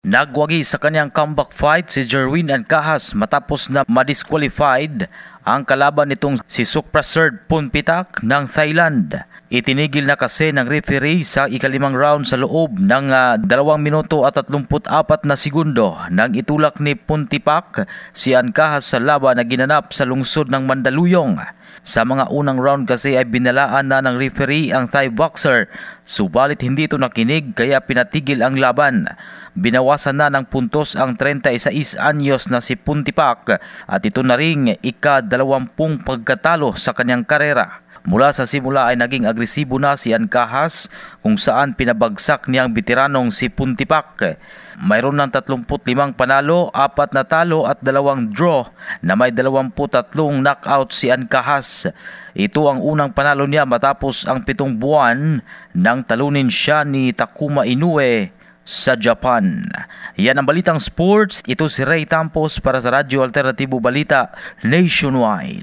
Nagwagi sa kanyang comeback fight si Jerwin Ancahas matapos na ma-disqualified ang kalaban nitong si Sukraserd Punpitak ng Thailand. Itinigil na kasi ng referee sa ikalimang round sa loob ng 2 minuto at 34 na segundo nang itulak ni Puntipak si Ancahas sa laban na ginanap sa lungsod ng Mandaluyong. Sa mga unang round kasi ay binalaan na ng referee ang Thai boxer, subalit hindi ito nakinig kaya pinatigil ang laban. Binawasan na ng puntos ang 36 anyos na si Puntipak at ito na ring ika-20 pagkatalo sa kanyang karera. Mula sa simula ay naging agresibo na si Ancahas kung saan pinabagsak niyang veteranong si Puntipak. Mayroon ng 35 panalo, 4 natalo at 2 draw na may 23 knockout si Ancahas. Ito ang unang panalo niya matapos ang 7 buwan nang talunin siya ni Takuma Inoue sa Japan. Yan ang Balitang Sports. Ito si Ray Tampos para sa Radyo Alternatibo Balita Nationwide.